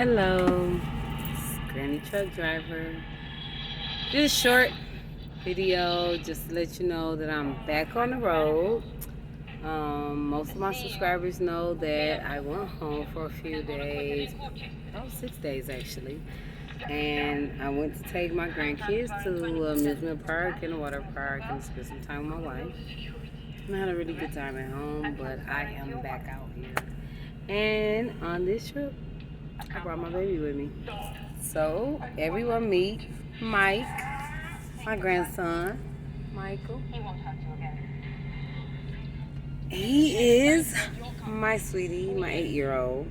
Hello, it's Granny Truck Driver. This short video just to let you know that I'm back on the road. Most of my subscribers know that I went home for a few days, 6 days actually, and I went to take my grandkids to amusement park and a water park and spend some time with my wife. And I had a really good time at home, but I am back out here. And on this trip, I brought my baby with me. So everyone meet Mike, my grandson, Michael. He is my sweetie, my 8-year-old.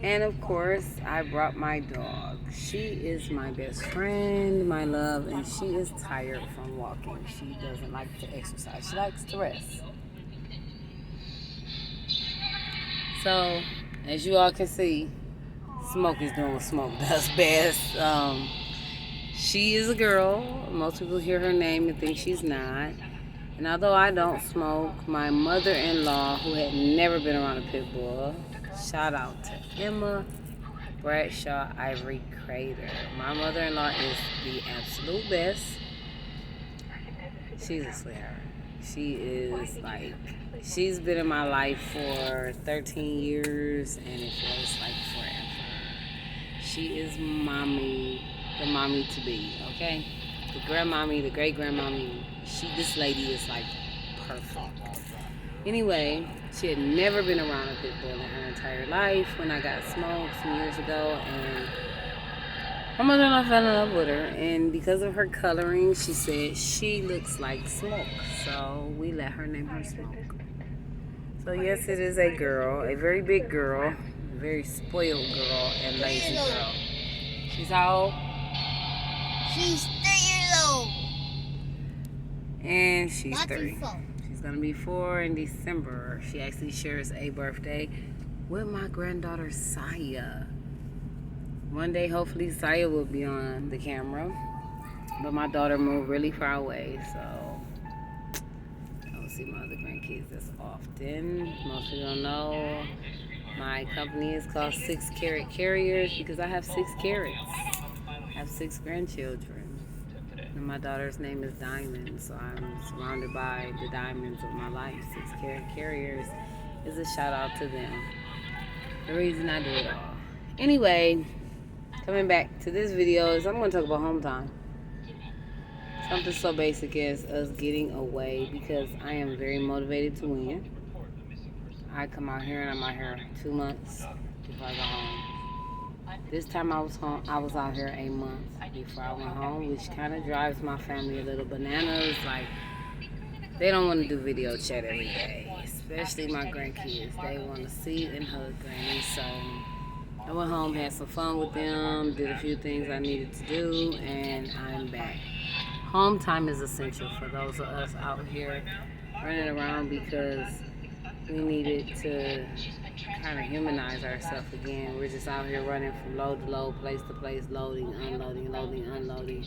And of course, I brought my dog. She is my best friend, my love, and she is tired from walking. She doesn't like to exercise. She likes to rest. So, as you all can see, Smoke is doing what Smoke does best. She is a girl. Most people hear her name and think she's not. And although I don't smoke, my mother-in-law, who had never been around a pit bull, shout out to Emma Bradshaw Ivory Crater. My mother-in-law is the absolute best. She's a sweetheart. She is like, she's been in my life for 13 years and it feels like forever. She is mommy, the mommy to be, okay? The grandmommy, the great grandmommy. This lady is like perfect. Anyway, she had never been around a pit bull in her entire life when I got Smoke some years ago, and my mother-in-law fell in love with her, and because of her coloring, she said she looks like Smoke, so we let her name her Smoke. So yes, it is a girl, a very big girl, a very spoiled girl, and lazy girl. She's how old? She's 3 years old. And she's 3. She's gonna be 4 in December. She actually shares a birthday with my granddaughter Saya. One day, hopefully, Saya will be on the camera. But my daughter moved really far away, so I don't see my other grandkids as often. Most people don't know. My company is called 6 Carat Carriers because I have 6 carats. I have 6 grandchildren. And my daughter's name is Diamond, so I'm surrounded by the diamonds of my life. 6 Carat Carriers is a shout out to them. The reason I do it all. Anyway, coming back to this video is I'm going to talk about home time. Something so basic as us getting away because I am very motivated to win. I come out here and I'm out here 2 months before I go home. This time I was out here a month before I went home, which kind of drives my family a little bananas. Like, they don't want to do video chat every day, especially my grandkids. They want to see and hug Granny. So I went home, had some fun with them, did a few things I needed to do, and I'm back. Home time is essential for those of us out here running around because we needed to kind of humanize ourselves again. We're just out here running from load to load, place to place, loading, unloading,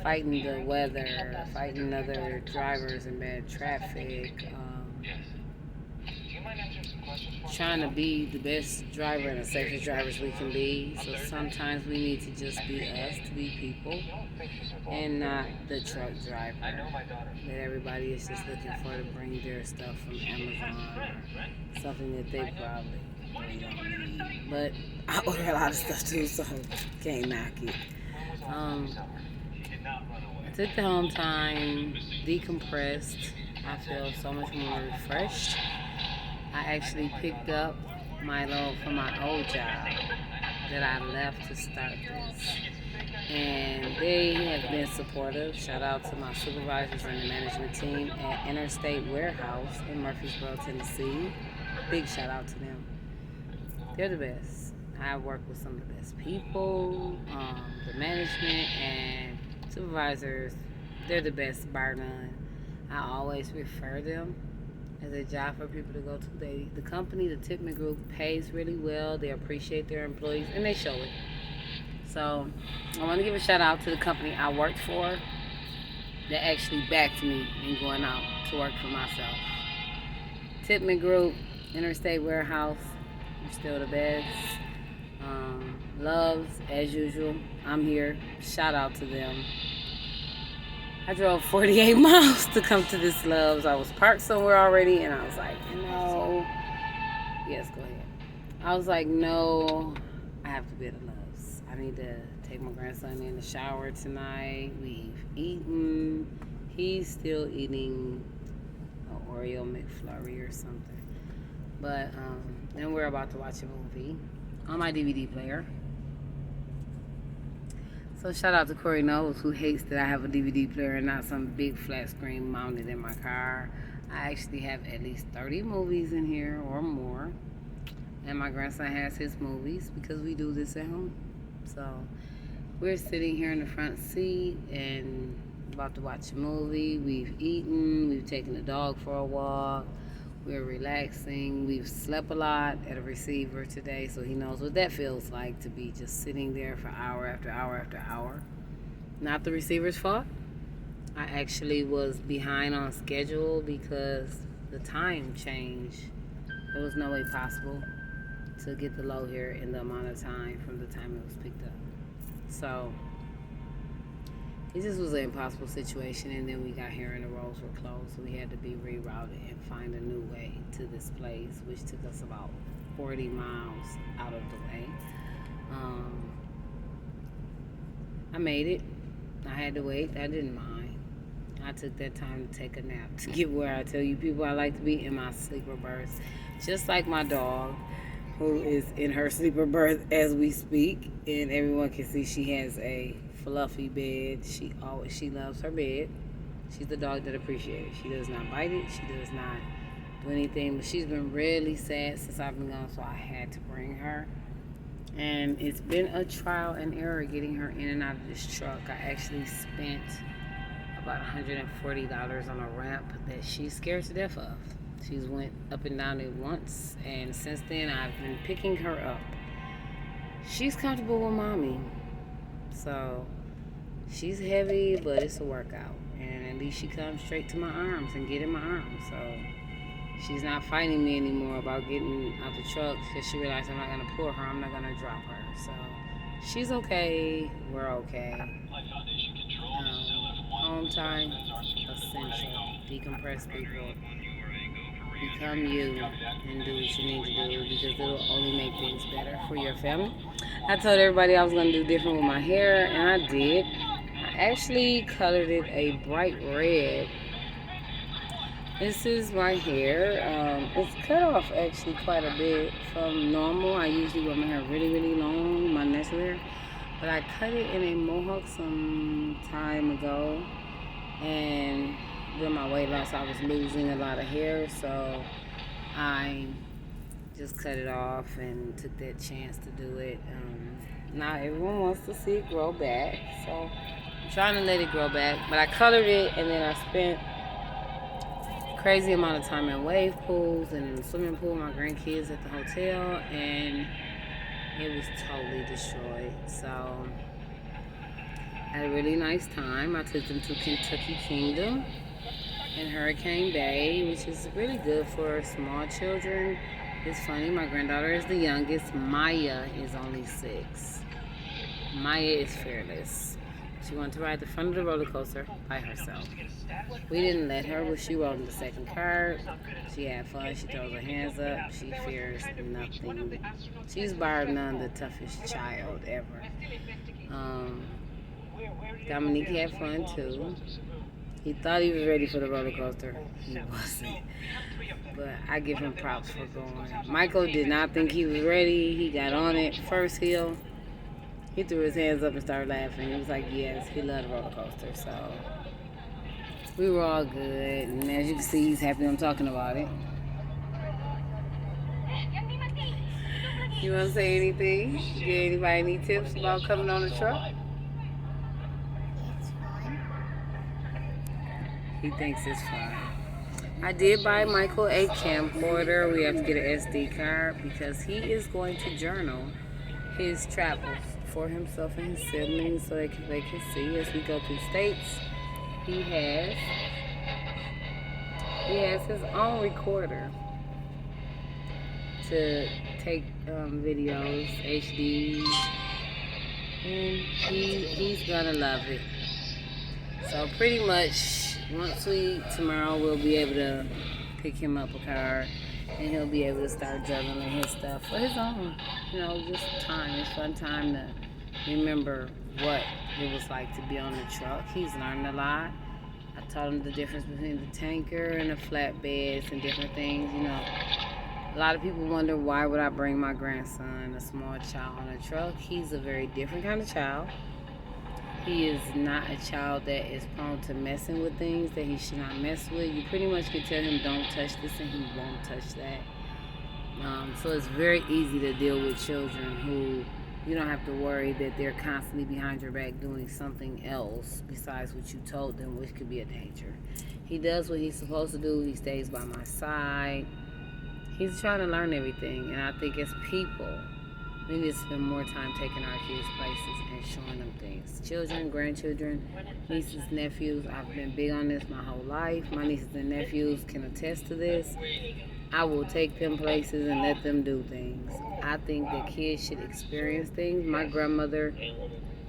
fighting the weather, fighting other drivers in bad traffic, trying to be the best driver and the safest drivers we can be. So sometimes we need to just be us, to be people, and not the truck driver that everybody is just looking for to bring their stuff from Amazon or something that they probably don't need. But I order a lot of stuff too, so can't knock it. I took the home time, decompressed. I feel so much more refreshed. I actually picked up my load from my old job that I left to start this. And they have been supportive. Shout out to my supervisors and the management team at Interstate Warehouse in Murfreesboro, Tennessee. Big shout out to them. They're the best. I work with some of the best people, the management and supervisors. They're the best, bar none. I always refer them as a job for people to go to. The company, the Tipman Group, pays really well. They appreciate their employees, and they show it. So I want to give a shout out to the company I worked for that actually backed me in going out to work for myself. Tipman Group, Interstate Warehouse, you're still the best. Loves, as usual. I'm here. Shout out to them. I drove 48 miles to come to this Loves. I was parked somewhere already, and I was like, no. Yes, go ahead. I was like, no, I have to be at the Loves. I need to take my grandson in the shower tonight. We've eaten. He's still eating an Oreo McFlurry or something. But then we're about to watch a movie on my DVD player. So shout out to Corey Knowles, who hates that I have a DVD player and not some big flat screen mounted in my car. I actually have at least 30 movies in here or more. And my grandson has his movies because we do this at home. So we're sitting here in the front seat and about to watch a movie. We've eaten. We've taken the dog for a walk. We're relaxing. We've slept a lot at a receiver today, so he knows what that feels like to be just sitting there for hour after hour after hour. Not the receiver's fault. I actually was behind on schedule because the time changed. There was no way possible to get the low here in the amount of time from the time it was picked up. So it just was an impossible situation, and then we got here and the roads were closed, so we had to be rerouted and find a new way to this place, which took us about 40 miles out of the way. I made it. I had to wait. I didn't mind. I took that time to take a nap to get where I tell you people I like to be in my sleeper berth, just like my dog, who is in her sleeper berth as we speak, and everyone can see she has a fluffy bed. She loves her bed. She's the dog that appreciates it. She does not bite it. She does not do anything. But she's been really sad since I've been gone, so I had to bring her. And it's been a trial and error getting her in and out of this truck. I actually spent about $140 on a ramp that she's scared to death of. She's went up and down it once, and since then I've been picking her up. She's comfortable with mommy. So she's heavy, but it's a workout. And at least she comes straight to my arms and get in my arms. So she's not fighting me anymore about getting out the truck because she realized I'm not going to pull her. I'm not going to drop her. So she's okay. We're okay. Home time, essential. Decompress, people. Become you and do what you need to do because it'll only make things better for your family. I told everybody I was going to do different with my hair, and I did. I actually colored it a bright red. This is my hair. It's cut off actually quite a bit from normal. I usually wear my hair really, really long, my natural hair. But I cut it in a mohawk some time ago, and with my weight loss, I was losing a lot of hair, so I just cut it off and took that chance to do it. Now everyone wants to see it grow back, so I'm trying to let it grow back. But I colored it, and then I spent a crazy amount of time in wave pools and in the swimming pool with my grandkids at the hotel, and it was totally destroyed. So I had a really nice time. I took them to Kentucky Kingdom and Hurricane Bay, which is really good for small children. It's funny, my granddaughter is the youngest. Maya is only 6. Maya is fearless. She wanted to ride the front of the roller coaster by herself. We didn't let her, but she rode in the second cart. She had fun. She throws her hands up. She fears nothing. She's bar none the toughest child ever. Dominique had fun too. He thought he was ready for the roller coaster. He wasn't. But I give him props for going. Michael did not think he was ready. He got on it. First hill, he threw his hands up and started laughing. He was like, yes, he loved the roller coaster. So we were all good. And as you can see, he's happy I'm talking about it. You want to say anything? Did anybody any tips about coming on the truck? He thinks it's fun. I did buy Michael a camcorder. We have to get an SD card because he is going to journal his travels for himself and his siblings so they can see as we go through states. He has his own recorder to take videos, HD, And he's gonna love it. So pretty much, tomorrow we'll be able to pick him up a car, and he'll be able to start juggling his stuff for his own. Just time. It's fun time to remember what it was like to be on the truck. He's learned a lot. I taught him the difference between the tanker and the flatbeds and different things. A lot of people wonder, why would I bring my grandson, a small child, on a truck? He's a very different kind of child. He is not a child that is prone to messing with things that he should not mess with. You pretty much can tell him, don't touch this, and he won't touch that. So it's very easy to deal with children who you don't have to worry that they're constantly behind your back doing something else besides what you told them, which could be a danger. He does what he's supposed to do. He stays by my side. He's trying to learn everything, and I think as people, we need to spend more time taking our kids places and showing them things. Children, grandchildren, nieces, nephews. I've been big on this my whole life. My nieces and nephews can attest to this. I will take them places and let them do things. I think that kids should experience things. My grandmother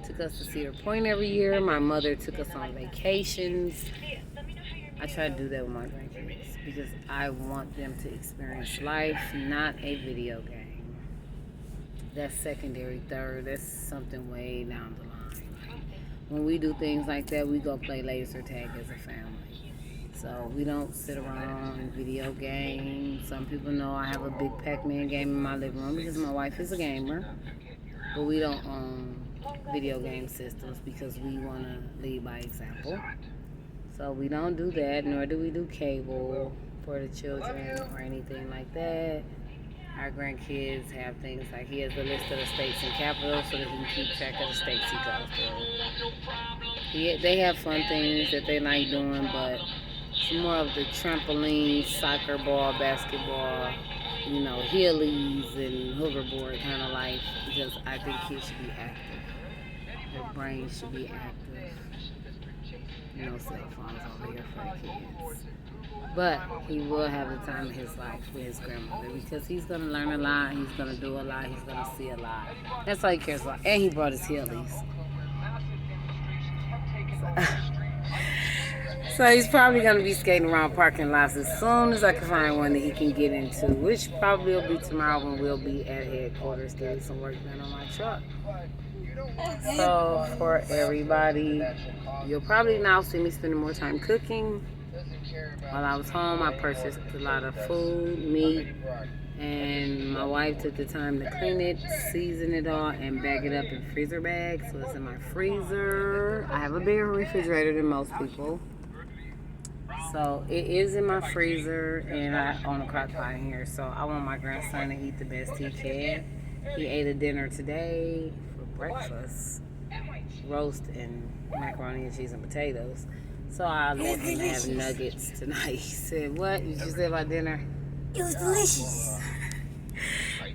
took us to Cedar Point every year. My mother took us on vacations. I try to do that with my grandkids because I want them to experience life, not a video game. That's secondary, third. That's something way down the line. When we do things like that, we go play laser tag as a family. So we don't sit around and video games. Some people know I have a big Pac-Man game in my living room because my wife is a gamer. But we don't own video game systems because we want to lead by example. So we don't do that, nor do we do cable for the children or anything like that. Our grandkids have things like, he has a list of the states and capitals so that he can keep track of the states he goes through. They have fun things that they like doing, but it's more of the trampoline, soccer ball, basketball, heelys and hoverboard kind of life, because I think kids should be active. Their brains should be active. No cell phones over here for the kids. But he will have the time of his life with his grandmother because he's going to learn a lot, he's going to do a lot, he's going to see a lot. That's all he cares about. And he brought his heelys. So he's probably going to be skating around parking lots as soon as I can find one that he can get into, which probably will be tomorrow when we'll be at headquarters getting some work done on my truck. So for everybody, you'll probably now see me spending more time cooking. While I was home, I purchased a lot of food, meat, and my wife took the time to clean it, season it all, and bag it up in freezer bags. So it's in my freezer. I have a bigger refrigerator than most people. So it is in my freezer, and I own a crock pot in here. So I want my grandson to eat the best he can. He ate a dinner today for breakfast, roast and macaroni and cheese and potatoes. So I'll let him have nuggets tonight. He said, what did you say about dinner? It was delicious.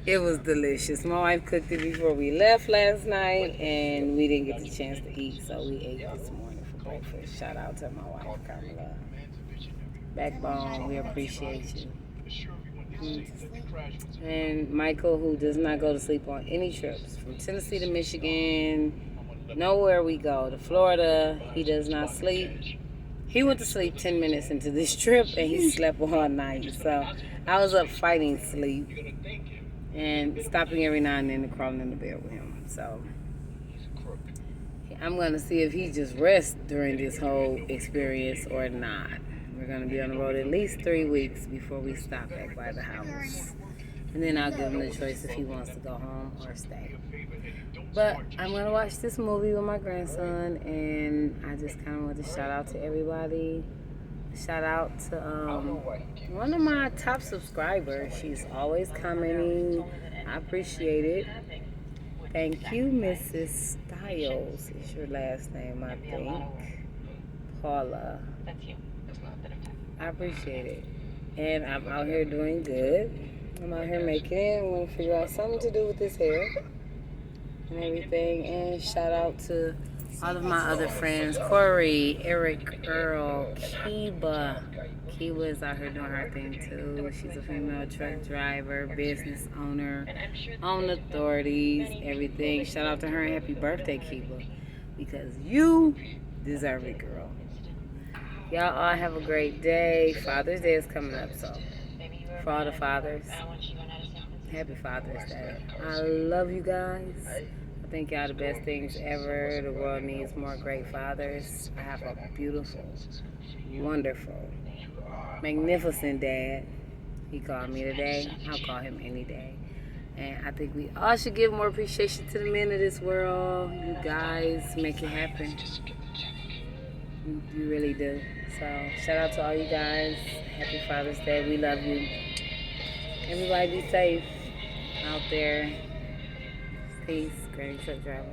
It was delicious. My wife cooked it before we left last night, and we didn't get the chance to eat, so we ate this morning for breakfast. Shout out to my wife, Carmela. Backbone, we appreciate you. And Michael, who does not go to sleep on any trips, from Tennessee to Michigan, nowhere we go, to Florida, he does not sleep. He went to sleep 10 minutes into this trip, and he slept all night. So I was up fighting sleep and stopping every now and then to crawl in the bed with him. So I'm going to see if he just rests during this whole experience or not. We're going to be on the road at least 3 weeks before we stop back by the house. And then I'll give him the choice if he wants to go home or stay. But I'm going to watch this movie with my grandson, and I just kind of want to shout out to everybody. Shout out to one of my top subscribers. She's always commenting. I appreciate it. Thank you, Mrs. Styles is your last name, I think. Paula. I appreciate it. And I'm out here doing good. I'm out here making it. I'm going to figure out something to do with this hair and everything. And shout out to All of my other friends, Corey, Eric, Earl, Kiba. Kiba is out here doing her thing too. She's a female truck driver, business owner, on authorities, everything. Shout out to her and happy birthday, Kiba. Because you deserve it, girl. Y'all all have a great day. Father's Day is coming up, so for all the fathers, happy Father's Day. I love you guys. I think y'all the best things ever. The world needs more great fathers. I have a beautiful, wonderful, magnificent dad. He called me today. I'll call him any day. And I think we all should give more appreciation to the men of this world. You guys make it happen. You really do. So shout out to all you guys. Happy Father's Day. We love you. Everybody be safe out there. Peace. Granny Truck Driver.